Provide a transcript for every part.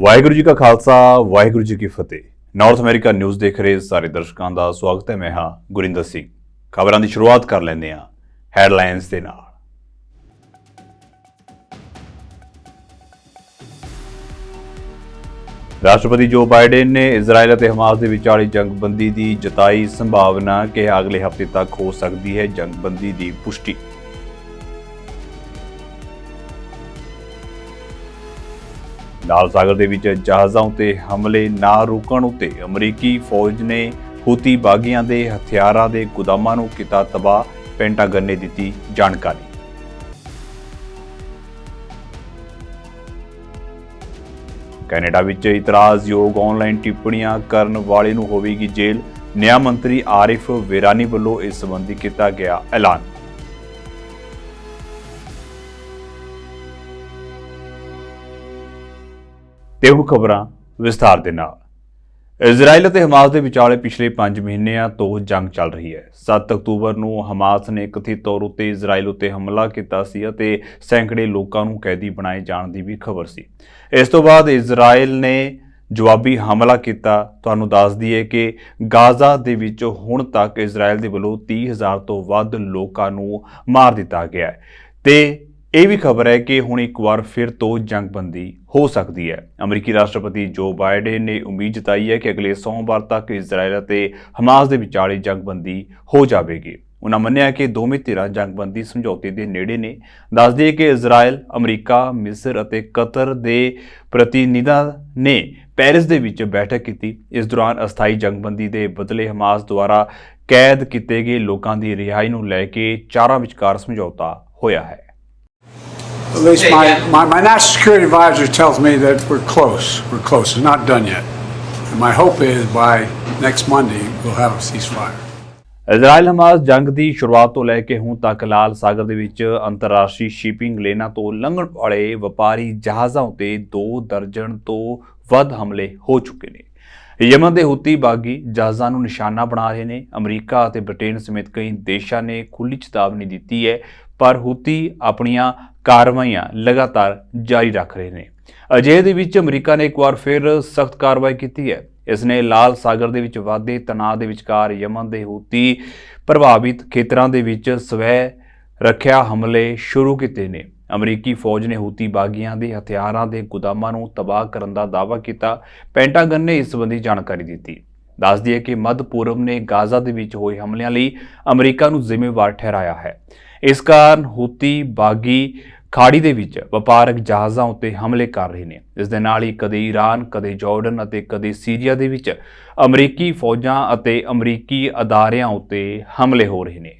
ਵਾਹਿਗੁਰੂ ਜੀ ਕਾ ਖਾਲਸਾ ਵਾਹਿਗੁਰੂ ਜੀ ਕੀ ਫਤਿਹ। North America news ਦੇਖ ਰਹੇ ਸਾਰੇ ਦਰਸ਼ਕਾਂ ਦਾ ਸਵਾਗਤ ਹੈ। ਮੈਂ ਹਾਂ ਗੁਰਿੰਦਰ ਸਿੰਘ। ਖਬਰਾਂ ਦੀ ਸ਼ੁਰੂਆਤ ਕਰ ਲੈਂਦੇ ਹਾਂ ਹੈਡਲਾਈਨਸ ਦੇ ਨਾਲ। ਰਾਸ਼ਟਰਪਤੀ ਜੋ ਬਾਈਡਨ ਨੇ ਇਜ਼ਰਾਈਲ ਅਤੇ ਹਮਾਸ ਦੇ ਵਿਚਾਲੇ ਜੰਗਬੰਦੀ ਦੀ ਜਤਾਈ ਸੰਭਾਵਨਾ ਕਿ ਅਗਲੇ ਹਫ਼ਤੇ ਤੱਕ ਹੋ ਸਕਦੀ ਹੈ ਜੰਗਬੰਦੀ ਦੀ ਪੁਸ਼ਟੀ। ਲਾਲ ਸਾਗਰ ਦੇ ਵਿੱਚ ਜਹਾਜ਼ਾਂ ਉੱਤੇ ਹਮਲੇ ਨਾ ਰੁਕਣ ਉੱਤੇ ਅਮਰੀਕੀ ਫੌਜ ਨੇ ਹੂਤੀ ਬਾਗੀਆਂ ਦੇ ਹਥਿਆਰਾਂ ਦੇ ਗੁਦਾਮਾਂ ਨੂੰ ਕੀਤਾ ਤਬਾਹ, ਪੈਂਟਾਗਨ ਨੇ ਦਿੱਤੀ ਜਾਣਕਾਰੀ। ਕੈਨੇਡਾ ਵਿੱਚ ਇਤਰਾਜ਼ਯੋਗ ਆਨਲਾਈਨ ਟਿੱਪਣੀਆਂ ਕਰਨ ਵਾਲੇ ਨੂੰ ਹੋਵੇਗੀ ਜੇਲ੍ਹ। ਨਿਆਂ ਮੰਤਰੀ ਆਰਿਫ ਵਿਰਾਨੀ ਵੱਲੋਂ ਇਸ ਸੰਬੰਧੀ ਕੀਤਾ ਗਿਆ ਐਲਾਨ। ਤੇ ਹੁਣ ਖਬਰਾਂ ਵਿਸਥਾਰ ਦੇ ਨਾਲ। ਇਜ਼ਰਾਈਲ ਅਤੇ ਹਮਾਸ ਦੇ ਵਿਚਾਲੇ ਪਿਛਲੇ 5 ਮਹੀਨਿਆਂ ਤੋਂ ਜੰਗ ਚੱਲ ਰਹੀ ਹੈ। 7 ਅਕਤੂਬਰ ਨੂੰ ਹਮਾਸ ਨੇ ਕਥਿਤ ਤੌਰ ਉੱਤੇ ਇਜ਼ਰਾਈਲ ਉੱਤੇ ਹਮਲਾ ਕੀਤਾ ਸੀ ਅਤੇ ਸੈਂਕੜੇ ਲੋਕਾਂ ਨੂੰ ਕੈਦੀ ਬਣਾਏ ਜਾਣ ਦੀ ਵੀ ਖਬਰ ਸੀ। ਇਸ ਤੋਂ ਬਾਅਦ ਇਜ਼ਰਾਈਲ ਨੇ ਜਵਾਬੀ ਹਮਲਾ ਕੀਤਾ। ਤੁਹਾਨੂੰ ਦੱਸ ਦਈਏ ਕਿ ਗਾਜ਼ਾ ਦੇ ਵਿੱਚ ਹੁਣ ਤੱਕ ਇਜ਼ਰਾਈਲ ਦੇ ਵੱਲੋਂ 30,000 ਤੋਂ ਵੱਧ ਲੋਕਾਂ ਨੂੰ ਮਾਰ ਦਿੱਤਾ ਗਿਆ ਹੈ ਤੇ ਇਹ ਵੀ ਖਬਰ ਹੈ ਕਿ ਹੁਣ ਇੱਕ ਵਾਰ ਫਿਰ ਤੋਂ ਜੰਗਬੰਦੀ ਹੋ ਸਕਦੀ ਹੈ। ਅਮਰੀਕੀ ਰਾਸ਼ਟਰਪਤੀ ਜੋ ਬਾਈਡਨ ਨੇ ਉਮੀਦ ਜਤਾਈ ਹੈ ਕਿ ਅਗਲੇ ਸੋਮਵਾਰ ਤੱਕ ਇਜ਼ਰਾਈਲ ਅਤੇ ਹਮਾਸ ਦੇ ਵਿਚਾਲੇ ਜੰਗਬੰਦੀ ਹੋ ਜਾਵੇਗੀ। ਉਨ੍ਹਾਂ ਮੰਨਿਆ ਕਿ ਦੋਵੇਂ ਧਿਰਾਂ ਜੰਗਬੰਦੀ ਸਮਝੌਤੇ ਦੇ ਨੇੜੇ ਨੇ। ਦੱਸ ਦਈਏ ਕਿ ਇਜ਼ਰਾਈਲ, ਅਮਰੀਕਾ, ਮਿਸਰ ਅਤੇ ਕਤਰ ਦੇ ਪ੍ਰਤੀਨਿਧਾਂ ਨੇ ਪੈਰਿਸ ਦੇ ਵਿੱਚ ਬੈਠਕ ਕੀਤੀ। ਇਸ ਦੌਰਾਨ ਅਸਥਾਈ ਜੰਗਬੰਦੀ ਦੇ ਬਦਲੇ ਹਮਾਸ ਦੁਆਰਾ ਕੈਦ ਕੀਤੇ ਗਏ ਲੋਕਾਂ ਦੀ ਰਿਹਾਈ ਨੂੰ ਲੈ ਕੇ ਚਾਰਾਂ ਵਿਚਕਾਰ ਸਮਝੌਤਾ ਹੋਇਆ ਹੈ। At least my national security advisor tells me that we're close. We're close. It's not done yet. And my hope is by next Monday we'll have a ceasefire. Israel Hamas ਜੰਗ ਦੀ ਸ਼ੁਰੂਆਤ ਤੋਂ ਲੈ ਕੇ ਹੁਣ ਤੱਕ ਲਾਲ ਸਾਗਰ ਦੇ ਵਿੱਚ ਅੰਤਰਰਾਸ਼ਟਰੀ ਸ਼ਿਪਿੰਗ ਲੇਨਾਂ ਤੋਂ ਲੰਘਣ ਵਾਲੇ ਵਪਾਰੀ ਜਹਾਜ਼ਾਂ ਉੱਤੇ 2 ਦਰਜਨ ਤੋਂ ਵੱਧ ਹਮਲੇ ਹੋ ਚੁੱਕੇ ਨੇ। ਯਮਨ ਦੇ ਹੂਤੀ ਬਾਗੀ ਜਹਾਜ਼ਾਂ ਨੂੰ ਨਿਸ਼ਾਨਾ ਬਣਾ ਰਹੇ ਨੇ। ਅਮਰੀਕਾ ਅਤੇ ਬ੍ਰਿਟੇਨ ਸਮੇਤ ਕਈ ਦੇਸ਼ਾਂ ਨੇ ਖੁੱਲ੍ਹੀ ਚੇਤਾਵਨੀ ਦਿੱਤੀ ਹੈ, ਪਰ ਹੂਤੀ ਆਪਣੀਆਂ ਕਾਰਵਾਈਆਂ ਲਗਾਤਾਰ ਜਾਰੀ ਰੱਖ ਰਹੇ ਨੇ। ਅਜਿਹੇ ਦੇ ਵਿੱਚ ਅਮਰੀਕਾ ਨੇ ਇੱਕ ਵਾਰ ਫਿਰ ਸਖਤ ਕਾਰਵਾਈ ਕੀਤੀ ਹੈ। ਇਸ ਨੇ ਲਾਲ ਸਾਗਰ ਦੇ ਵਿੱਚ ਵਾਧੇ ਤਣਾਅ ਦੇ ਵਿਚਕਾਰ ਯਮਨ ਦੇ ਹੂਤੀ ਪ੍ਰਭਾਵਿਤ ਖੇਤਰਾਂ ਦੇ ਵਿੱਚ ਸਵੈ ਰੱਖਿਆ ਹਮਲੇ ਸ਼ੁਰੂ ਕੀਤੇ ਨੇ। ਅਮਰੀਕੀ ਫੌਜ ਨੇ ਹੂਤੀ ਬਾਗੀਆਂ ਦੇ ਹਥਿਆਰਾਂ ਦੇ ਗੁਦਾਮਾਂ ਨੂੰ ਤਬਾਹ ਕਰਨ ਦਾ ਦਾਅਵਾ ਕੀਤਾ। ਪੈਂਟਾਗਨ ਨੇ ਇਸ ਸੰਬੰਧੀ ਜਾਣਕਾਰੀ ਦਿੱਤੀ। ਦੱਸ ਦਈਏ ਕਿ ਮੱਧ ਪੂਰਬ ਨੇ ਗਾਜ਼ਾ ਦੇ ਵਿੱਚ ਹੋਏ ਹਮਲਿਆਂ ਲਈ ਅਮਰੀਕਾ ਨੂੰ ਜ਼ਿੰਮੇਵਾਰ ਠਹਿਰਾਇਆ ਹੈ। ਇਸ ਕਾਰਨ ਹੂਤੀ ਬਾਗੀ ਖਾੜੀ ਦੇ ਵਿੱਚ ਵਪਾਰਕ ਜਹਾਜ਼ਾਂ ਉੱਤੇ ਹਮਲੇ ਕਰ ਰਹੇ ਨੇ। ਇਸ ਦੇ ਨਾਲ ਹੀ ਕਦੇ ਈਰਾਨ, ਕਦੇ ਜਾਰਡਨ ਅਤੇ ਕਦੇ ਸੀਰੀਆ ਦੇ ਵਿੱਚ ਅਮਰੀਕੀ ਫੌਜਾਂ ਅਤੇ ਅਮਰੀਕੀ ਅਦਾਰਿਆਂ ਉੱਤੇ ਹਮਲੇ ਹੋ ਰਹੇ ਨੇ।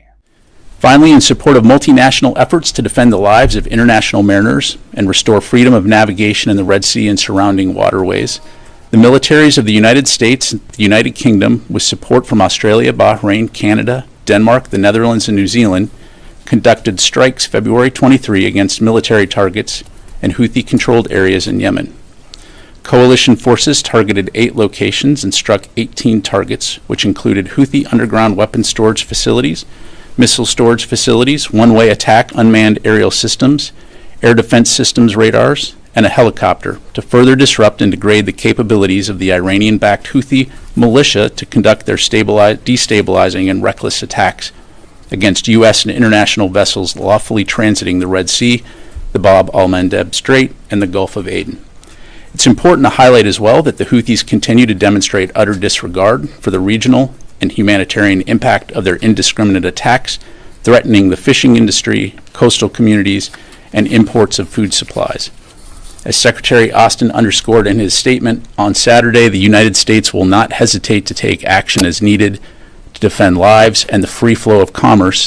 Finally, in support of multinational efforts to defend the lives of international mariners and restore freedom of navigation in the Red Sea and surrounding waterways, the militaries of the United States and the United Kingdom, with support from Australia, Bahrain, Canada, Denmark, the Netherlands, and New Zealand, conducted strikes February 23 against military targets in Houthi-controlled areas in Yemen. Coalition forces targeted 8 locations and struck 18 targets, which included Houthi underground weapon storage facilities, missile storage facilities, one-way attack unmanned aerial systems, air defense systems radars, and a helicopter to further disrupt and degrade the capabilities of the Iranian-backed Houthi militia to conduct their destabilizing and reckless attacks against U.S. and international vessels lawfully transiting the Red Sea, the Bab al-Mandeb Strait, and the Gulf of Aden. It's important to highlight as well that the Houthis continue to demonstrate utter disregard for the regional and humanitarian impact of their indiscriminate attacks, threatening the fishing industry, coastal communities, and imports of food supplies. As Secretary Austin underscored in his statement on Saturday, the United States will not hesitate to take action as needed to defend lives and the free flow of commerce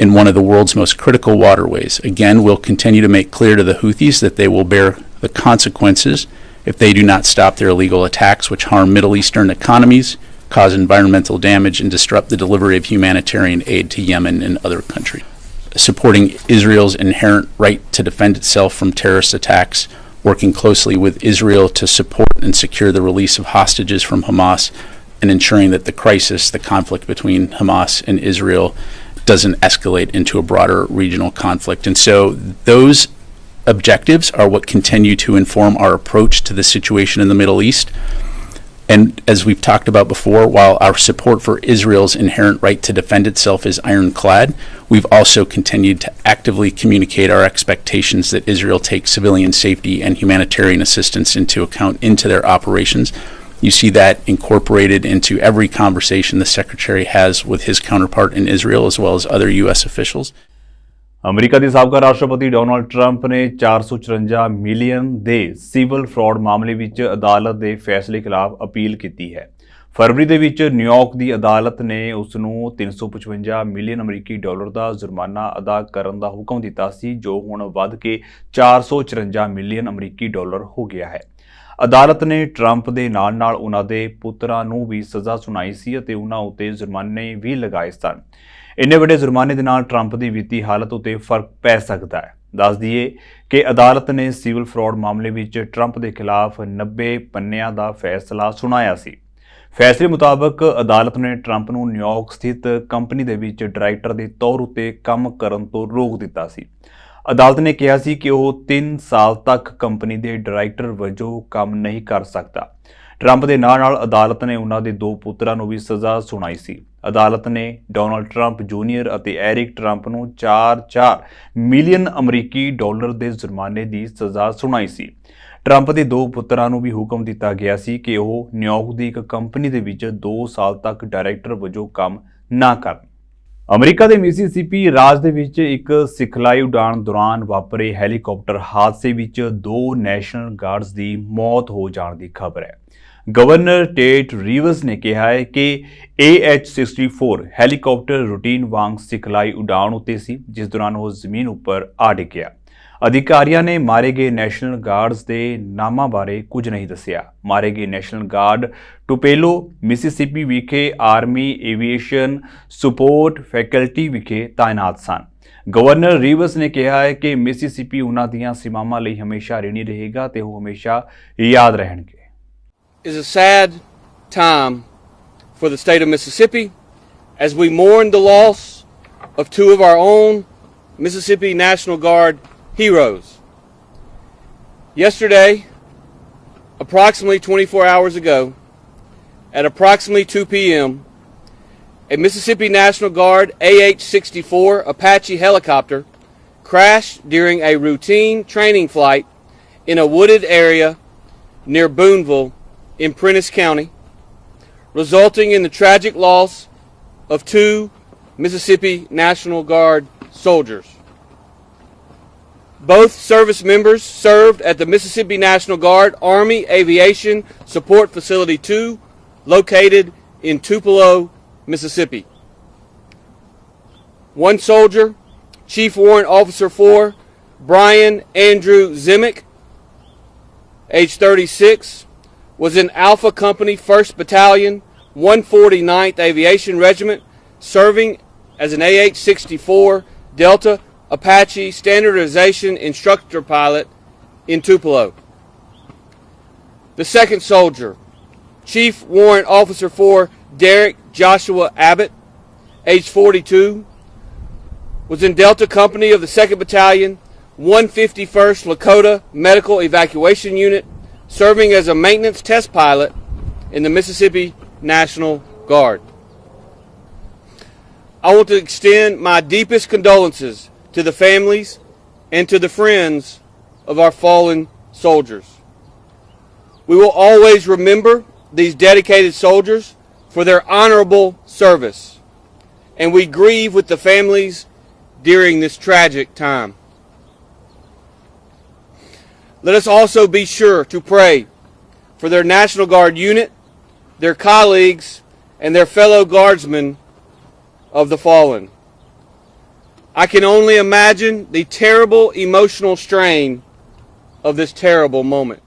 in one of the world's most critical waterways. Again, we'll continue to make clear to the Houthis that they will bear the consequences if they do not stop their illegal attacks, which harm Middle Eastern economies, cause environmental damage, and disrupt the delivery of humanitarian aid to Yemen and other countries. Supporting Israel's inherent right to defend itself from terrorist attacks, working closely with Israel to support and secure the release of hostages from Hamas, and ensuring that the conflict between Hamas and Israel doesn't escalate into a broader regional conflict. And so those objectives are what continue to inform our approach to the situation in the Middle East. And as we've talked about before, while our support for Israel's inherent right to defend itself is ironclad, we've also continued to actively communicate our expectations that Israel take civilian safety and humanitarian assistance into account into their operations. You see that incorporated into every conversation the Secretary has with his counterpart in Israel, as well as other U.S. officials. America ਦੇ ਸਾਬਕਾ ਰਾਸ਼ਟਰਪਤੀ Donald Trump ਨੇ 454 million ਦੇ civil fraud ਮਾਮਲੇ ਵਿੱਚ ਅਦਾਲਤ ਦੇ ਫੈਸਲੇ ਖਿਲਾਫ ਅਪੀਲ ਕੀਤੀ ਹੈ। ਫਰਵਰੀ ਦੇ ਵਿੱਚ ਨਿਊਯਾਰਕ ਦੀ ਅਦਾਲਤ ਨੇ ਉਸ ਨੂੰ 355 ਮਿਲੀਅਨ ਅਮਰੀਕੀ ਡਾਲਰ ਦਾ ਜੁਰਮਾਨਾ ਅਦਾ ਕਰਨ ਦਾ ਹੁਕਮ ਦਿੱਤਾ ਸੀ, ਜੋ ਹੁਣ ਵੱਧ ਕੇ 454 ਮਿਲੀਅਨ ਅਮਰੀਕੀ ਡਾਲਰ ਹੋ ਗਿਆ ਹੈ। ਅਦਾਲਤ ਨੇ ਟਰੰਪ ਦੇ ਨਾਲ-ਨਾਲ ਉਹਨਾਂ ਦੇ ਪੁੱਤਰਾਂ ਨੂੰ ਵੀ ਸਜ਼ਾ ਸੁਣਾਈ ਸੀ ਅਤੇ ਉਹਨਾਂ ਉੱਤੇ ਜੁਰਮਾਨੇ ਵੀ ਲਗਾਏ ਸਨ। ਇੰਨੇ ਵੱਡੇ ਜੁਰਮਾਨੇ ਦੇ ਨਾਲ ਟਰੰਪ ਦੀ ਵਿੱਤੀ ਹਾਲਤ ਉੱਤੇ ਫਰਕ ਪੈ ਸਕਦਾ ਹੈ। ਦੱਸ ਦਈਏ ਕਿ ਅਦਾਲਤ ਨੇ ਸਿਵਲ ਫਰਾਡ ਮਾਮਲੇ ਵਿੱਚ ਟਰੰਪ ਦੇ ਖਿਲਾਫ 90 ਪੰਨਿਆਂ ਦਾ ਫੈਸਲਾ ਸੁਣਾਇਆ ਸੀ। ਫੈਸਲੇ ਮੁਤਾਬਕ ਅਦਾਲਤ ਨੇ ਟਰੰਪ ਨੂੰ ਨਿਊਯਾਰਕ ਸਥਿਤ ਕੰਪਨੀ ਦੇ ਵਿੱਚ ਡਾਇਰੈਕਟਰ ਦੇ ਤੌਰ ਉੱਤੇ ਕੰਮ ਕਰਨ ਤੋਂ ਰੋਕ ਦਿੱਤਾ ਸੀ। ਅਦਾਲਤ ਨੇ ਕਿਹਾ ਸੀ ਕਿ ਉਹ 3 ਸਾਲ ਤੱਕ ਕੰਪਨੀ ਦੇ ਡਾਇਰੈਕਟਰ ਵਜੋਂ ਕੰਮ ਨਹੀਂ ਕਰ ਸਕਦਾ। ਟਰੰਪ ਦੇ ਨਾਲ ਅਦਾਲਤ ਨੇ ਉਹਨਾਂ ਦੇ 2 ਪੁੱਤਰਾਂ ਨੂੰ ਵੀ ਸਜ਼ਾ ਸੁਣਾਈ ਸੀ। ਅਦਾਲਤ ਨੇ ਡੋਨਾਲਡ ਟਰੰਪ ਜੂਨੀਅਰ ਅਤੇ ਐਰਿਕ ਟਰੰਪ ਨੂੰ 4 ਮਿਲੀਅਨ ਅਮਰੀਕੀ ਡਾਲਰ ਦੇ ਜੁਰਮਾਨੇ ਦੀ ਸਜ਼ਾ ਸੁਣਾਈ ਸੀ। ਟਰੰਪ ਦੇ 2 ਪੁੱਤਰਾਂ ਨੂੰ ਵੀ ਹੁਕਮ ਦਿੱਤਾ ਗਿਆ ਸੀ ਕਿ ਉਹ ਨਿਊਯਾਰਕ ਦੀ ਇੱਕ ਕੰਪਨੀ ਦੇ ਵਿੱਚ 2 ਸਾਲ ਤੱਕ ਡਾਇਰੈਕਟਰ ਵਜੋਂ ਕੰਮ ਨਾ ਕਰਨ। ਅਮਰੀਕਾ ਦੇ ਮਿਸੀਸਿਪੀ ਰਾਜ ਦੇ ਵਿੱਚ ਇੱਕ ਸਿਖਲਾਈ ਉਡਾਣ ਦੌਰਾਨ ਵਾਪਰੇ ਹੈਲੀਕਾਪਟਰ ਹਾਦਸੇ ਵਿੱਚ 2 ਨੈਸ਼ਨਲ ਗਾਰਡਸ ਦੀ ਮੌਤ ਹੋ ਜਾਣ ਦੀ ਖਬਰ ਹੈ। ਗਵਰਨਰ ਟੇਟ ਰੀਵਸ ਨੇ ਕਿਹਾ ਹੈ ਕਿ AH-64 ਹੈਲੀਕਾਪਟਰ ਰੂਟੀਨ ਵਾਂਗ ਸਿਖਲਾਈ ਉਡਾਣ ਉੱਤੇ ਸੀ, ਜਿਸ ਦੌਰਾਨ ਉਹ ਜ਼ਮੀਨ ਉੱਪਰ ਆ ਡਿੱਗਿਆ। ਅਧਿਕਾਰੀਆਂ ਨੇ ਮਾਰੇ ਗਏ ਨੈਸ਼ਨਲ ਗਾਰਡਸ ਦੇ ਨਾਮਾਂ ਬਾਰੇ ਕੁਝ ਨਹੀਂ ਦੱਸਿਆ। ਮਾਰੇ ਗਏ ਨੈਸ਼ਨਲ ਗਾਰਡ ਟੁਪੇਲੋ, ਮਿਸੀਸਿਪੀ ਵਿਖੇ ਆਰਮੀ ਏਵੀਏਸ਼ਨ ਸਪੋਰਟ ਫੈਕਲਟੀ ਵਿਖੇ ਤਾਇਨਾਤ ਸਨ। ਗਵਰਨਰ ਰੀਵਸ ਨੇ ਕਿਹਾ ਹੈ ਕਿ ਮਿਸੀਸਿਪੀ ਉਹਨਾਂ ਦੀਆਂ ਸੀਮਾਵਾਂ ਲਈ ਹਮੇਸ਼ਾ ਰਿਣੀ ਰਹੇਗਾ ਤੇ ਉਹ ਹਮੇਸ਼ਾ ਯਾਦ ਰਹਿਣਗੇ। Is a sad time for the state of Mississippi as we mourn the loss of 2 of our own Mississippi National Guard heroes. Yesterday, approximately 24 hours ago, at approximately 2 p.m., a Mississippi National Guard AH-64 Apache helicopter crashed during a routine training flight in a wooded area near Boonville in Prentiss County, resulting in the tragic loss of 2 Mississippi National Guard soldiers. Both service members served at the Mississippi National Guard Army Aviation Support Facility 2, located in Tupelo, Mississippi. One soldier, Chief Warrant Officer 4, Brian Andrew Zimick, age 36, was in Alpha Company 1st Battalion, 149th Aviation Regiment, serving as an AH-64 Delta Apache Standardization Instructor Pilot in Tupelo. The second soldier, Chief Warrant Officer 4 Derek Joshua Abbott, age 42, was in Delta Company of the 2nd Battalion, 151st Lakota Medical Evacuation Unit, serving as a maintenance test pilot in the Mississippi National Guard. I want to extend my deepest condolences to the families and to the friends of our fallen soldiers. We will always remember these dedicated soldiers for their honorable service, and we grieve with the families during this tragic time. Let us also be sure to pray for their National Guard unit, their colleagues, and their fellow guardsmen of the fallen. I can only imagine the terrible emotional strain of this terrible moment.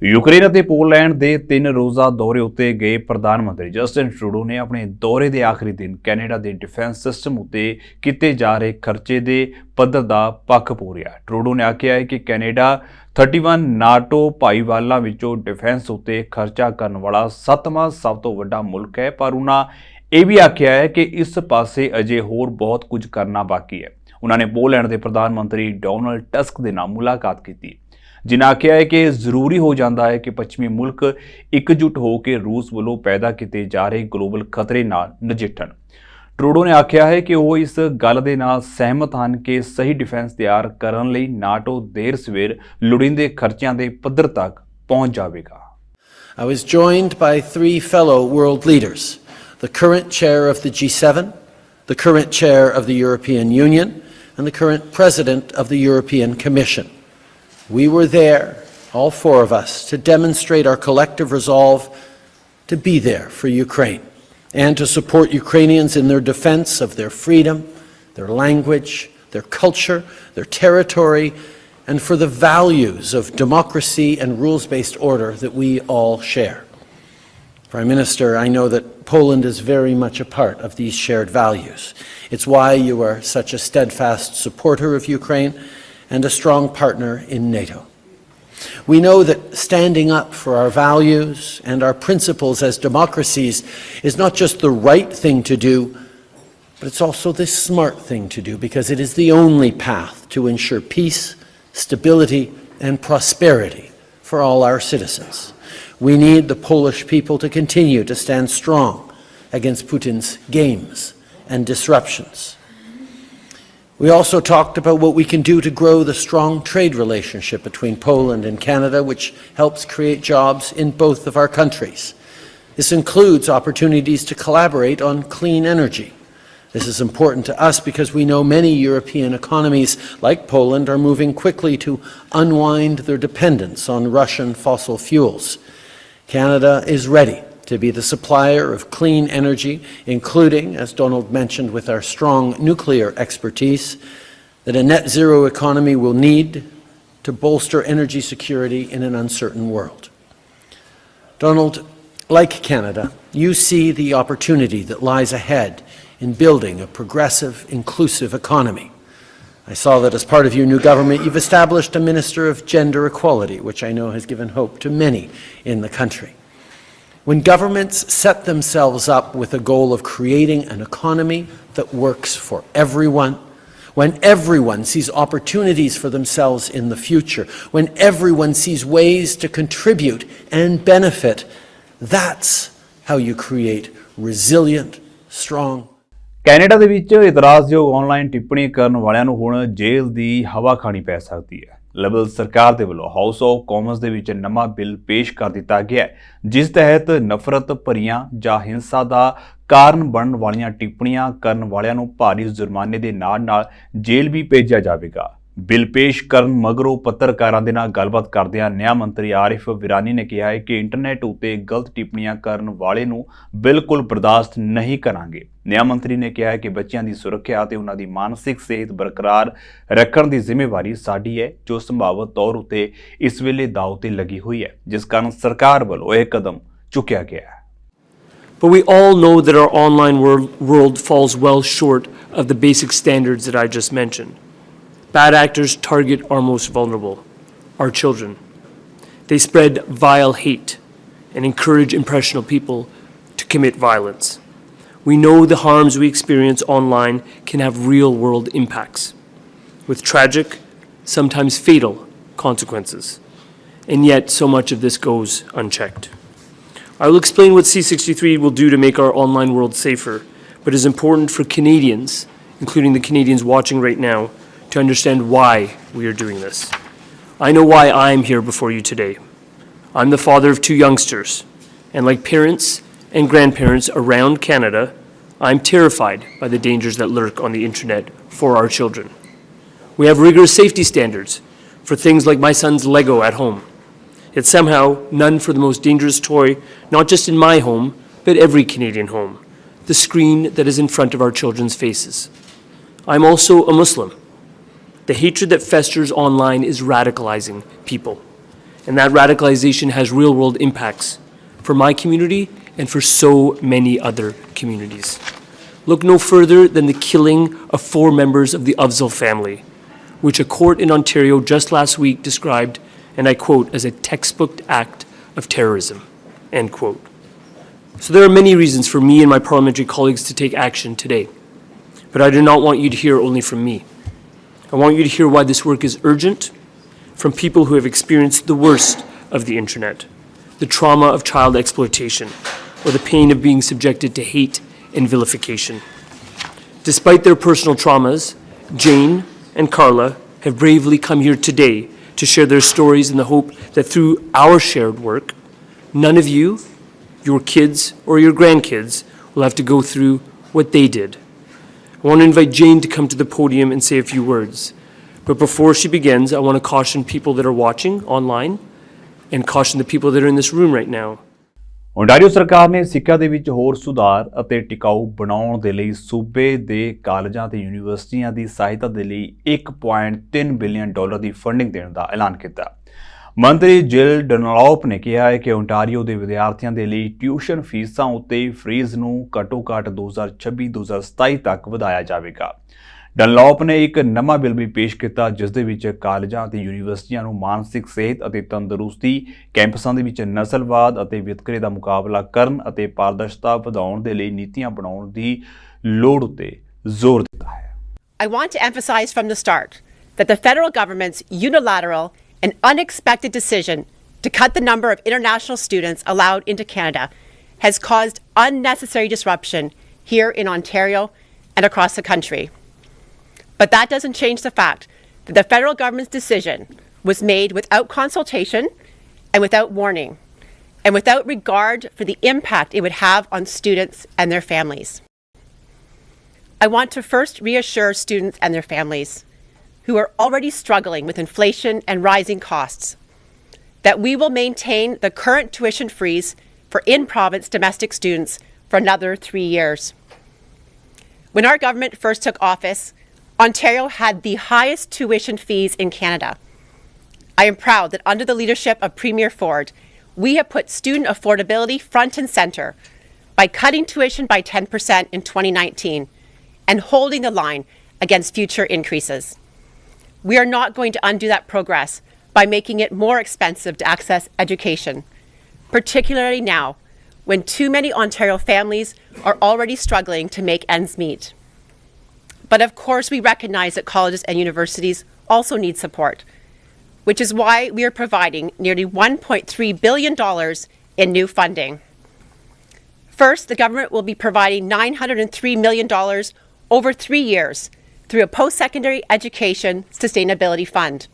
Ukraine ਅਤੇ Poland ਦੇ 3 ਰੋਜ਼ਾ ਦੌਰੇ ਉੱਤੇ ਗਏ ਪ੍ਰਧਾਨ ਮੰਤਰੀ Justin Trudeau ਨੇ ਆਪਣੇ ਦੌਰੇ ਦੇ ਆਖਰੀ ਦਿਨ ਕੈਨੇਡਾ ਦੇ ਡਿਫੈਂਸ ਸਿਸਟਮ ਉੱਤੇ ਕੀਤੇ ਜਾ ਰਹੇ ਖਰਚੇ ਦੇ ਪੱਧਰ ਦਾ ਪੱਖ ਪੂਰਿਆ। ਟਰੂਡੋ ਨੇ ਆਖਿਆ ਹੈ ਕਿ ਕੈਨੇਡਾ 31 ਨਾਟੋ ਭਾਈਵਾਲਾਂ ਵਿੱਚੋਂ ਡਿਫੈਂਸ ਉੱਤੇ ਖਰਚਾ ਕਰਨ ਵਾਲਾ 7ਵਾਂ ਸਭ ਤੋਂ ਵੱਡਾ ਮੁਲਕ ਹੈ, ਪਰ ਉਹਨਾਂ ਇਹ ਵੀ ਆਖਿਆ ਹੈ ਕਿ ਇਸ ਪਾਸੇ ਅਜੇ ਹੋਰ ਬਹੁਤ ਕੁਝ ਕਰਨਾ ਬਾਕੀ ਹੈ। ਉਹਨਾਂ ਨੇ ਪੋਲੈਂਡ ਦੇ ਪ੍ਰਧਾਨ ਮੰਤਰੀ ਡੋਨਾਲਡ ਟਸਕ ਦੇ ਨਾਲ ਮੁਲਾਕਾਤ ਕੀਤੀ, ਜਿਨ੍ਹਾਂ ਆਖਿਆ ਹੈ ਕਿ ਜ਼ਰੂਰੀ ਹੋ ਜਾਂਦਾ ਹੈ ਕਿ ਪੱਛਮੀ ਮੁਲਕ ਇਕਜੁੱਟ ਹੋ ਕੇ ਰੂਸ ਵੱਲੋਂ ਪੈਦਾ ਕੀਤੇ ਜਾ ਰਹੇ ਗਲੋਬਲ ਖਤਰੇ ਨਾਲ ਨਜਿੱਠਣ। ਟਰੂਡੋ ਨੇ ਆਖਿਆ ਹੈ ਕਿ ਉਹ ਇਸ ਗੱਲ ਦੇ ਨਾਲ ਸਹਿਮਤ ਹਨ ਕਿ ਸਹੀ ਡਿਫੈਂਸ ਤਿਆਰ ਕਰਨ ਲਈ ਨਾਟੋ ਦੇਰ ਸਵੇਰ ਲੋੜੀਂਦੇ ਖਰਚਿਆਂ ਦੇ ਪੱਧਰ ਤੱਕ ਪਹੁੰਚ ਜਾਵੇਗਾ। I was joined by 3 fellow world leaders, the current chair of the G7, the current chair of the European Union, and the current president of the European Commission. We were there, all 4 of us, to demonstrate our collective resolve to be there for Ukraine and to support Ukrainians in their defense of their freedom, their language, their culture, their territory, and for the values of democracy and rules-based order that we all share. Prime Minister, I know that Poland is very much a part of these shared values. It's why you are such a steadfast supporter of Ukraine and a strong partner in NATO. We know that standing up for our values and our principles as democracies is not just the right thing to do, but it's also the smart thing to do, because it is the only path to ensure peace, stability and prosperity for all our citizens. We need the Polish people to continue to stand strong against Putin's games and disruptions. We also talked about what we can do to grow the strong trade relationship between Poland and Canada, which helps create jobs in both of our countries. This includes opportunities to collaborate on clean energy. This is important to us because we know many European economies, like Poland, are moving quickly to unwind their dependence on Russian fossil fuels. Canada is ready to be the supplier of clean energy, including, as Donald mentioned, with our strong nuclear expertise, that a net zero economy will need to bolster energy security in an uncertain world. Donald, like Canada, you see the opportunity that lies ahead in building a progressive, inclusive economy. I saw that as part of your new government, you've established a Minister of Gender Equality, which I know has given hope to many in the country. When governments set themselves up with a goal of creating an economy that works for everyone, when everyone sees opportunities for themselves in the future, when everyone sees ways to contribute and benefit, that's how you create resilient, strong, Canada ਦੇ ਵਿੱਚ ਇਤਰਾਜ਼ਯੋਗ online ਟਿੱਪਣੀ ਕਰਨ ਵਾਲਿਆਂ ਨੂੰ ਹੁਣ ਜੇਲ੍ਹ ਦੀ ਹਵਾ ਖਾਣੀ ਪੈ ਸਕਦੀ ਹੈ। ਲਿਬਰਲ ਸਰਕਾਰ ਦੇ ਵੱਲੋਂ ਹਾਊਸ ਆਫ ਕਾਮਨਸ ਦੇ ਵਿੱਚ ਨਵਾਂ ਬਿੱਲ ਪੇਸ਼ ਕਰ ਦਿੱਤਾ ਗਿਆ ਹੈ, ਜਿਸ ਤਹਿਤ ਨਫ਼ਰਤ ਭਰੀਆਂ ਜਾਂ ਹਿੰਸਾ ਦਾ ਕਾਰਨ ਬਣਨ ਵਾਲੀਆਂ ਟਿੱਪਣੀਆਂ ਕਰਨ ਵਾਲਿਆਂ ਨੂੰ ਭਾਰੀ ਜੁਰਮਾਨੇ ਦੇ ਨਾਲ ਜੇਲ੍ਹ ਵੀ ਭੇਜਿਆ ਜਾਵੇਗਾ। ਬਿੱਲ ਪੇਸ਼ ਕਰਨ ਮਗਰੋਂ ਪੱਤਰਕਾਰਾਂ ਦੇ ਨਾਲ ਗੱਲਬਾਤ ਕਰਦਿਆਂ ਨਿਆਂ ਮੰਤਰੀ ਆਰਿਫ ਵਿਰਾਨੀ ਨੇ ਕਿਹਾ ਹੈ ਕਿ ਇੰਟਰਨੈਟ ਉੱਤੇ ਗਲਤ ਟਿੱਪਣੀਆਂ ਕਰਨ ਵਾਲੇ ਨੂੰ ਬਿਲਕੁਲ ਬਰਦਾਸ਼ਤ ਨਹੀਂ ਕਰਾਂਗੇ। ਨਿਆਂ ਮੰਤਰੀ ਨੇ ਕਿਹਾ ਹੈ ਕਿ ਬੱਚਿਆਂ ਦੀ ਸੁਰੱਖਿਆ ਅਤੇ ਉਹਨਾਂ ਦੀ ਮਾਨਸਿਕ ਸਿਹਤ ਬਰਕਰਾਰ ਰੱਖਣ ਦੀ ਜ਼ਿੰਮੇਵਾਰੀ ਸਾਡੀ ਹੈ, ਜੋ ਸੰਭਾਵਤ ਤੌਰ ਉੱਤੇ ਇਸ ਵੇਲੇ ਦਾਅ ਤੇ ਲੱਗੀ ਹੋਈ ਹੈ, ਜਿਸ ਕਾਰਨ ਸਰਕਾਰ ਵੱਲੋਂ ਇਹ ਕਦਮ ਚੁੱਕਿਆ ਗਿਆ ਹੈ। But we all know that our online world falls well short of the basic standards that I just mentioned. Bad actors target our most vulnerable, our children. They spread vile hate and encourage impressionable people to commit violence. We know the harms we experience online can have real-world impacts, with tragic, sometimes fatal consequences. And yet, so much of this goes unchecked. I will explain what C63 will do to make our online world safer, but it is important for Canadians, including the Canadians watching right now, to understand why we are doing this. I know why I am here before you today. I'm the father of 2 youngsters, and like parents and grandparents around Canada, I'm terrified by the dangers that lurk on the internet for our children. We have rigorous safety standards for things like my son's Lego at home. Yet somehow, none for the most dangerous toy, not just in my home, but every Canadian home, the screen that is in front of our children's faces. I'm also a Muslim. The hatred that festers online is radicalizing people, and that radicalization has real-world impacts for my community and for so many other communities. Look no further than the killing of 4 members of the Afzal family, which a court in Ontario just last week described, and I quote, as a textbook act of terrorism, end quote. So there are many reasons for me and my parliamentary colleagues to take action today, but I do not want you to hear only from me. I want you to hear why this work is urgent from people who have experienced the worst of the internet, the trauma of child exploitation, or the pain of being subjected to hate and vilification. Despite their personal traumas, Jane and Carla have bravely come here today to share their stories in the hope that through our shared work, none of you, your kids, or your grandkids will have to go through what they did. I want to invite Jane to come to the podium and say a few words. But before she begins, I want to caution people that are watching online and caution the people that are in this room right now. Ontario ਸਰਕਾਰ ਨੇ ਸਿੱਖਿਆ ਦੇ ਵਿੱਚ ਹੋਰ ਸੁਧਾਰ ਅਤੇ ਟਿਕਾਊ ਬਣਾਉਣ ਦੇ ਲਈ ਸੂਬੇ ਦੇ ਕਾਲਜਾਂ ਤੇ ਯੂਨੀਵਰਸਿਟੀਆਂ ਦੀ ਸਹਾਇਤਾ ਦੇ ਲਈ $1.3 ਬਿਲੀਅਨ ਦੀ ਫੰਡਿੰਗ ਦੇਣ ਦਾ ਐਲਾਨ ਕੀਤਾ। ਮੰਤਰੀ ਜਿਲ ਡਨਲੌਪ ਨੇ ਕਿਹਾ ਹੈ ਕਿ ਓਨਟਾਰੀਓ ਦੇ ਵਿਦਿਆਰਥੀਆਂ ਦੇ ਲਈ ਟਿਊਸ਼ਨ ਫੀਸਾਂ ਉੱਤੇ ਫ੍ਰੀਜ਼ ਨੂੰ ਘੱਟੋ-ਘੱਟ 2026-2027 ਤੱਕ ਵਧਾਇਆ ਜਾਵੇਗਾ। ਡਨਲੌਪ ਨੇ ਇੱਕ ਨਵਾਂ ਬਿੱਲ ਵੀ ਪੇਸ਼ ਕੀਤਾ ਜਿਸ ਦੇ ਵਿੱਚ ਕਾਲਜਾਂ ਅਤੇ ਯੂਨੀਵਰਸਿਟੀਆਂ ਨੂੰ ਮਾਨਸਿਕ ਸਿਹਤ ਅਤੇ ਤੰਦਰੁਸਤੀ, ਕੈਂਪਸਾਂ ਦੇ ਵਿੱਚ ਨਸਲਵਾਦ ਅਤੇ ਵਿਤਕਰੇ ਦਾ ਮੁਕਾਬਲਾ ਕਰਨ ਅਤੇ ਪਾਰਦਰਸ਼ਤਾ ਵਧਾਉਣ ਦੇ ਲਈ ਨੀਤੀਆਂ ਬਣਾਉਣ ਦੀ ਲੋੜ ਉੱਤੇ ਜ਼ੋਰ ਦਿੱਤਾ ਹੈ। I want to emphasize from the start that the federal government's unilateral and unexpected decision to cut the number of international students allowed into Canada has caused unnecessary disruption here in Ontario and across the country. But that doesn't change the fact that the federal government's decision was made without consultation and without warning, and without regard for the impact it would have on students and their families. I want to first reassure students and their families who are already struggling with inflation and rising costs that we will maintain the current tuition freeze for in-province domestic students for another 3 years. When our government first took office, Ontario had the highest tuition fees in Canada. I am proud that under the leadership of Premier Ford, we have put student affordability front and centre by cutting tuition by 10% in 2019 and holding the line against future increases. We are not going to undo that progress by making it more expensive to access education, particularly now when too many Ontario families are already struggling to make ends meet. But of course, we recognize that colleges and universities also need support, which is why we are providing nearly $1.3 billion in new funding. First, the government will be providing $903 million over 3 years through a post-secondary education sustainability fund,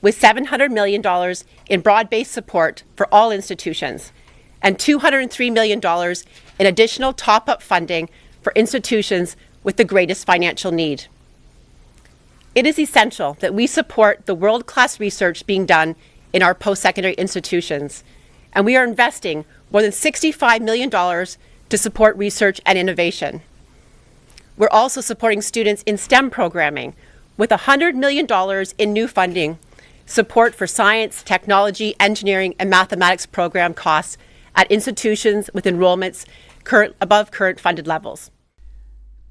with $700 million in broad-based support for all institutions and $203 million in additional top-up funding for institutions with the greatest financial need. It is essential that we support the world-class research being done in our post-secondary institutions, and we are investing more than $65 million to support research and innovation. We're also supporting students in STEM programming with $100 million in new funding, support for science, technology, engineering, and mathematics program costs at institutions with enrollments above current funded levels.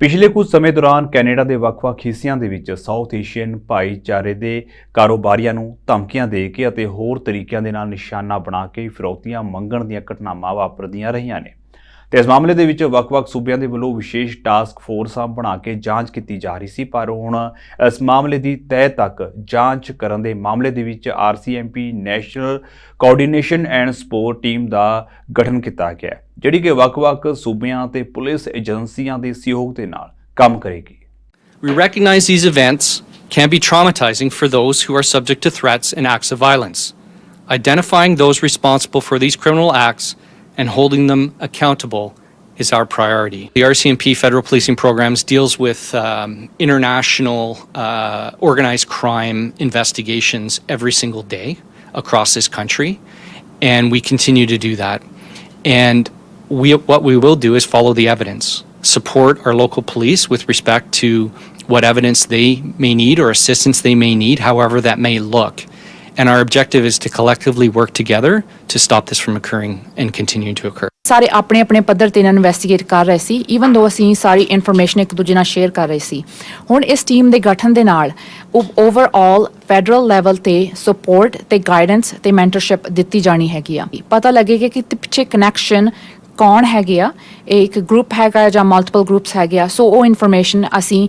ਪਿਛਲੇ ਕੁਝ ਸਮੇਂ ਦੌਰਾਨ Canada ਦੇ ਵੱਖ-ਵੱਖ ਹਿੱਸਿਆਂ ਦੇ ਵਿੱਚ south Asian ਭਾਈਚਾਰੇ ਦੇ ਕਾਰੋਬਾਰੀਆਂ ਨੂੰ ਧਮਕੀਆਂ ਦੇ ਕੇ ਅਤੇ ਹੋਰ ਤਰੀਕਿਆਂ ਦੇ ਨਾਲ ਨਿਸ਼ਾਨਾ ਬਣਾ ਕੇ ਫਿਰੌਤੀਆਂ ਮੰਗਣ ਦੀਆਂ ਘਟਨਾਵਾਂ ਵਾਪਰਦੀਆਂ ਰਹੀਆਂ ਨੇ ਤੇ ਇਸ ਮਾਮਲੇ ਦੇ ਵਿੱਚ ਵੱਖ-ਵੱਖ ਸੂਬਿਆਂ ਦੇ ਵੱਲੋਂ ਵਿਸ਼ੇਸ਼ ਟਾਸਕ ਫੋਰਸਾਂ ਬਣਾ ਕੇ ਜਾਂਚ ਕੀਤੀ ਜਾ ਰਹੀ ਸੀ ਪਰ ਹੁਣ ਇਸ ਮਾਮਲੇ ਦੀ ਤਹਿ ਤੱਕ ਜਾਂਚ ਕਰਨ ਦੇ ਮਾਮਲੇ ਦੇ ਵਿੱਚ RCMP national coordination and support team ਦਾ ਗਠਨ ਕੀਤਾ ਗਿਆ ਜਿਹੜੀ ਕਿ ਵੱਖ-ਵੱਖ ਸੂਬਿਆਂ ਤੇ ਪੁਲਿਸ ਏਜੰਸੀਆਂ ਦੇ ਸਹਿਯੋਗ ਦੇ ਨਾਲ ਕੰਮ ਕਰੇਗੀ। We recognize these events can be traumatizing for those who are subject to threats and acts of violence. Identifying those responsible for these criminal acts and holding them accountable is our priority. The RCMP federal policing programs deals with international organized crime investigations every single day across this country, and we continue to do that. And what we will do is follow the evidence, support our local police with respect to what evidence they may need or assistance they may need, however that may look. And our objective is to collectively work together to stop this from occurring and continuing to occur. ਸਾਰੇ ਆਪਣੇ ਆਪਣੇ ਪੱਧਰ ਤੇ investigate ਕਰ ਰਹੇ ਸੀ even ਦੋ ਅਸੀਂ ਸਾਰੀ information ਇੱਕ ਦੂਜੇ ਨਾਲ ਸ਼ੇਅਰ ਕਰ ਰਹੇ ਸੀ। ਹੁਣ ਇਸ ਟੀਮ ਦੇ ਗਠਨ ਦੇ ਨਾਲ ਓਵਰਆਲ ਫੈਡਰਲ ਲੈਵਲ ਤੇ ਸਪੋਰਟ ਤੇ ਗਾਈਡੈਂਸ ਤੇ ਮੈਂਟਰਸ਼ਿਪ ਦਿੱਤੀ ਜਾਣੀ ਹੈਗੀ ਆ। ਪਤਾ ਲੱਗੇਗਾ ਕਿ ਪਿੱਛੇ ਕਨੈਕਸ਼ਨ ਕੌਣ ਹੈਗੇ ਆ, ਇਹ ਇੱਕ ਗਰੁੱਪ ਹੈਗਾ ਜਾਂ ਮਲਟੀਪਲ ਗਰੁੱਪਸ ਹੈਗੇ ਆ, ਸੋ ਉਹ ਇਨਫੋਰਮੇਸ਼ਨ ਅਸੀਂ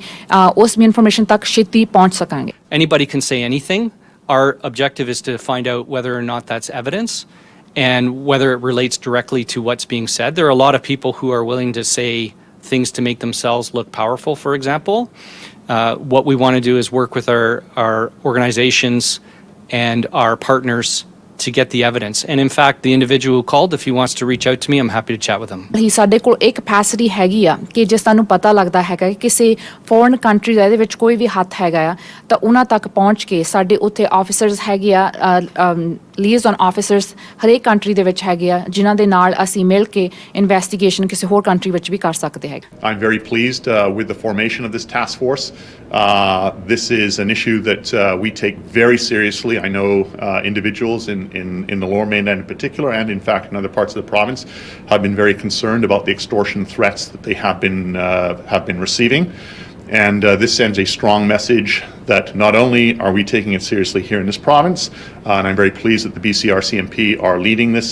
ਉਸ ਇਨਫੋਰਮੇਸ਼ਨ ਤੱਕ ਛੇਤੀ ਪਹੁੰਚ ਸਕਾਂਗੇ. Anybody can say anything. Our objective is to find out whether or not that's evidence and whether it relates directly to what's being said. There are a lot of people who are willing to say things to make themselves look powerful, for example. What we want to do is work with our organizations and our partners to get the evidence. And in fact, the individual who called, if he wants to reach out to me, I'm happy to chat with him. ਹੀ ਸਾਡੇ ਕੋਲ ਇੱਕ capacity ਹੈਗੀ ਆ ਕਿ ਜਿਸ ਤੁਹਾਨੂੰ ਪਤਾ ਲੱਗਦਾ ਹੈਗਾ ਕਿ ਕਿਸੇ ਫੋਰਨ ਕੰਟਰੀ ਦਾ ਇਹਦੇ ਵਿੱਚ ਕੋਈ ਵੀ ਹੱਥ ਹੈਗਾ ਆ ਤਾਂ ਉਹਨਾਂ ਤੱਕ ਪਹੁੰਚ ਕੇ ਸਾਡੇ ਉੱਥੇ ਆਫੀਸਰਸ ਹੈਗੇ ਆ, ਲੀਜ਼ਨ ਆਫੀਸਰਸ ਹਰੇਕ ਕੰਟਰੀ ਦੇ ਵਿੱਚ ਹੈਗੇ ਆ ਜਿਨ੍ਹਾਂ ਦੇ ਨਾਲ ਅਸੀਂ ਮਿਲ ਕੇ ਇਨਵੈਸਟੀਗੇਸ਼ਨ ਕਿਸੇ ਹੋਰ ਕੰਟਰੀ ਵਿੱਚ ਵੀ ਕਰ ਸਕਦੇ ਹੈਗੇ. I'm very pleased with the formation of this task force. This is an issue that we take very seriously. I know individuals in the Lower Mainland in particular, and in fact in other parts of the province, have been very concerned about the extortion threats that they have been receiving. And this sends a strong message that not only are we taking it seriously here in this province, and I'm very pleased that the BCRCMP are leading this.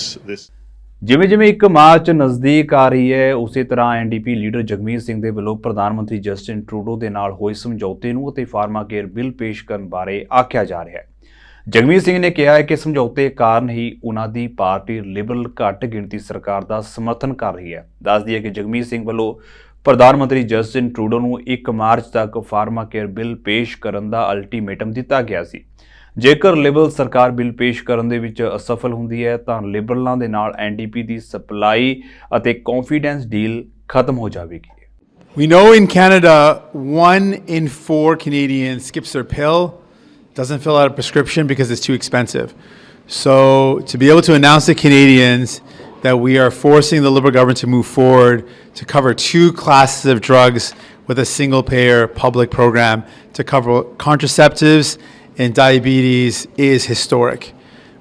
ਜਿਵੇਂ ਜਿਵੇਂ ਇੱਕ March ਨਜ਼ਦੀਕ ਆ ਰਹੀ ਹੈ, ਉਸੇ ਤਰ੍ਹਾਂ NDP leader Jagmeet Singh ਦੇ ਵੱਲੋਂ ਪ੍ਰਧਾਨ ਮੰਤਰੀ ਜਸਟਿਨ ਟਰੂਡੋ ਦੇ ਨਾਲ ਹੋਏ ਸਮਝੌਤੇ ਨੂੰ ਅਤੇ ਫਾਰਮਾ ਕੇਅਰ ਬਿੱਲ ਪੇਸ਼ ਕਰਨ ਬਾਰੇ ਆਖਿਆ ਜਾ ਰਿਹਾ ਹੈ. ਜਗਮੀਤ ਸਿੰਘ ਨੇ ਕਿਹਾ ਹੈ ਕਿ ਸਮਝੌਤੇ ਕਾਰਨ ਹੀ ਉਹਨਾਂ ਦੀ ਪਾਰਟੀ ਲਿਬਰਲ ਘੱਟ ਗਿਣਤੀ ਸਰਕਾਰ ਦਾ ਸਮਰਥਨ ਕਰ ਰਹੀ ਹੈ. ਦੱਸਦੀ ਹੈ ਕਿ ਜਗਮੀਤ ਸਿੰਘ ਵੱਲੋਂ ਪ੍ਰਧਾਨ ਮੰਤਰੀ ਜਸਟਿਨ ਟਰੂਡੋ ਨੂੰ 1 ਮਾਰਚ ਤੱਕ ਫਾਰਮਾ ਕੇਅਰ ਬਿੱਲ ਪੇਸ਼ ਕਰਨ ਦਾ ਅਲਟੀਮੇਟਮ ਦਿੱਤਾ ਗਿਆ ਸੀ. ਜੇਕਰ ਲਿਬਰਲ ਸਰਕਾਰ ਬਿੱਲ ਪੇਸ਼ ਕਰਨ ਦੇ ਵਿੱਚ ਅਸਫਲ ਹੁੰਦੀ ਹੈ ਤਾਂ ਲਿਬਰਲਾਂ ਦੇ ਨਾਲ ਐਨਡੀਪੀ ਦੀ ਸਪਲਾਈ ਅਤੇ ਕੌਨਫੀਡੈਂਸ ਡੀਲ ਖਤਮ ਹੋ ਜਾਵੇਗੀ. We know in Canada, 1 in 4 Canadians skips their pill, doesn't fill out a prescription because it's too expensive. So to be able to announce to Canadians that we are forcing the Liberal government to move forward to cover 2 classes of drugs with a single payer public program to cover contraceptives and diabetes is historic.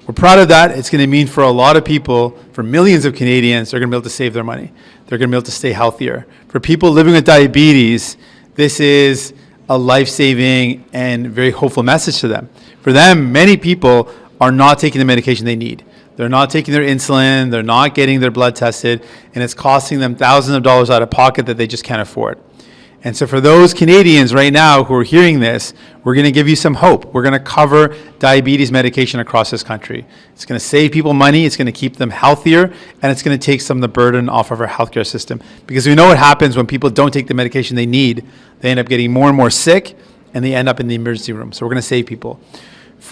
We're proud of that. It's going to mean for a lot of people, for millions of Canadians, they're going to be able to save their money. They're going to be able to stay healthier. For people living with diabetes, this is a life-saving and very hopeful message to them. For them, many people are not taking the medication they need. They're not taking their insulin, they're not getting their blood tested, and it's costing them thousands of dollars out of pocket that they just can't afford. And so for those Canadians right now who are hearing this, we're going to give you some hope. We're going to cover diabetes medication across this country. It's going to save people money, it's going to keep them healthier, and it's going to take some of the burden off of our healthcare system. Because we know what happens when people don't take the medication they need. They end up getting more and more sick, and they end up in the emergency room. So we're going to save people.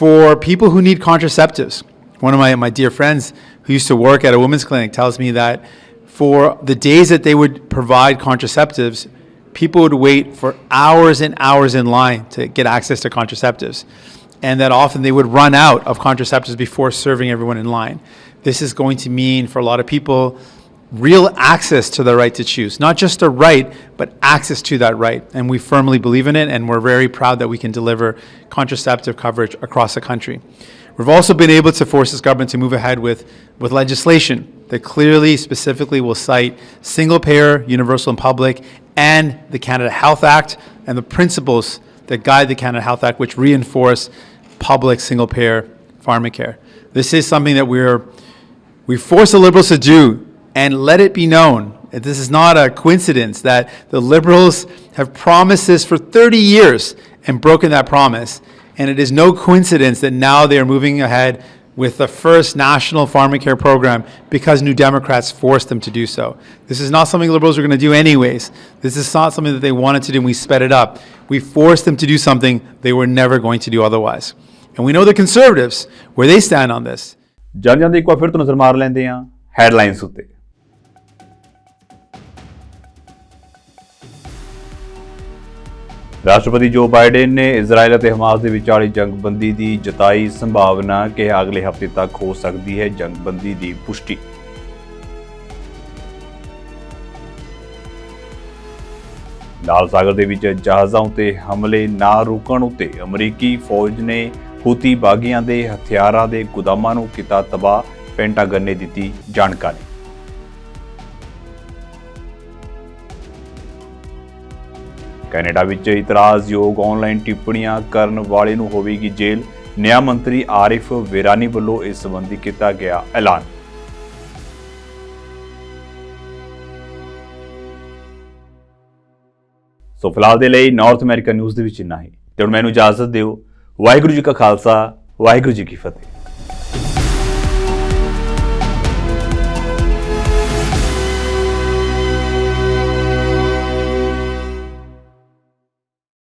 For people who need contraceptives, one of my dear friends who used to work at a women's clinic tells me that for the days that they would provide contraceptives, people would wait for hours and hours in line to get access to contraceptives. And that often they would run out of contraceptives before serving everyone in line. This is going to mean for a lot of people real access to the right to choose. Not just a right, but access to that right. And we firmly believe in it, and we're very proud that we can deliver contraceptive coverage across the country. We've also been able to force this government to move ahead with legislation that clearly, specifically will cite single-payer, universal and public, and the Canada Health Act, and the principles that guide the Canada Health Act, which reinforce public single-payer pharmacare. This is something that we force the Liberals to do, and let it be known that this is not a coincidence that the Liberals have promised this for 30 years and broken that promise. And it is no coincidence that now they are moving ahead with the first national pharmacare program because New Democrats forced them to do so. This is not something Liberals are going to do anyways. This is not something that they wanted to do and we sped it up. We forced them to do something they were never going to do otherwise. And we know the Conservatives, where they stand on this. ਜਾਂਦੇ ਇੱਕ ਵਾਰ ਫਿਰ ਤੋਂ ਨਜ਼ਰ ਮਾਰ ਲੈਂਦੇ ਹਾਂ headlines ਉੱਤੇ. ਰਾਸ਼ਟਰਪਤੀ ਜੋ ਬਾਈਡਨ ਨੇ ਇਜ਼ਰਾਈਲ ਅਤੇ ਹਮਾਸ ਦੇ ਵਿਚਾਲੇ ਜੰਗਬੰਦੀ ਦੀ ਜਤਾਈ ਸੰਭਾਵਨਾ ਕਿ ਅਗਲੇ ਹਫ਼ਤੇ ਤੱਕ ਹੋ ਸਕਦੀ ਹੈ ਜੰਗਬੰਦੀ ਦੀ ਪੁਸ਼ਟੀ. ਲਾਲ ਸਾਗਰ ਦੇ ਵਿੱਚ ਜਹਾਜ਼ਾਂ ਉੱਤੇ ਹਮਲੇ ਨਾ ਰੁਕਣ ਉੱਤੇ ਅਮਰੀਕੀ ਫੌਜ ਨੇ ਹੂਤੀ ਬਾਗੀਆਂ ਦੇ ਹਥਿਆਰਾਂ ਦੇ ਗੁਦਾਮਾਂ ਨੂੰ ਕੀਤਾ ਤਬਾਹ, ਪੈਂਟਾਗਨ ਨੇ ਦਿੱਤੀ ਜਾਣਕਾਰੀ. ਕੈਨੇਡਾ ਵਿੱਚ ਇਤਰਾਜ਼ਯੋਗ ਆਨਲਾਈਨ ਟਿੱਪਣੀਆਂ ਕਰਨ ਵਾਲੇ ਨੂੰ ਹੋਵੇਗੀ ਜੇਲ੍ਹ, ਨਿਆਂ ਮੰਤਰੀ ਆਰਿਫ ਵਿਰਾਨੀ ਵੱਲੋਂ ਇਸ ਸੰਬੰਧੀ ਕੀਤਾ ਗਿਆ ਐਲਾਨ. ਸੋ ਫਿਲਹਾਲ ਦੇ ਲਈ ਨਾਰਥ ਅਮਰੀਕਨ ਨਿਊਜ਼ ਦੇ ਵਿੱਚ ਇੰਨਾ ਹੀ। ਤੇ ਹੁਣ ਮੈਨੂੰ ਇਜਾਜ਼ਤ ਦਿਓ। ਵਾਹਿਗੁਰੂ ਜੀ ਕਾ ਖਾਲਸਾ, ਵਾਹਿਗੁਰੂ ਜੀ ਕੀ ਫਤਿਹ।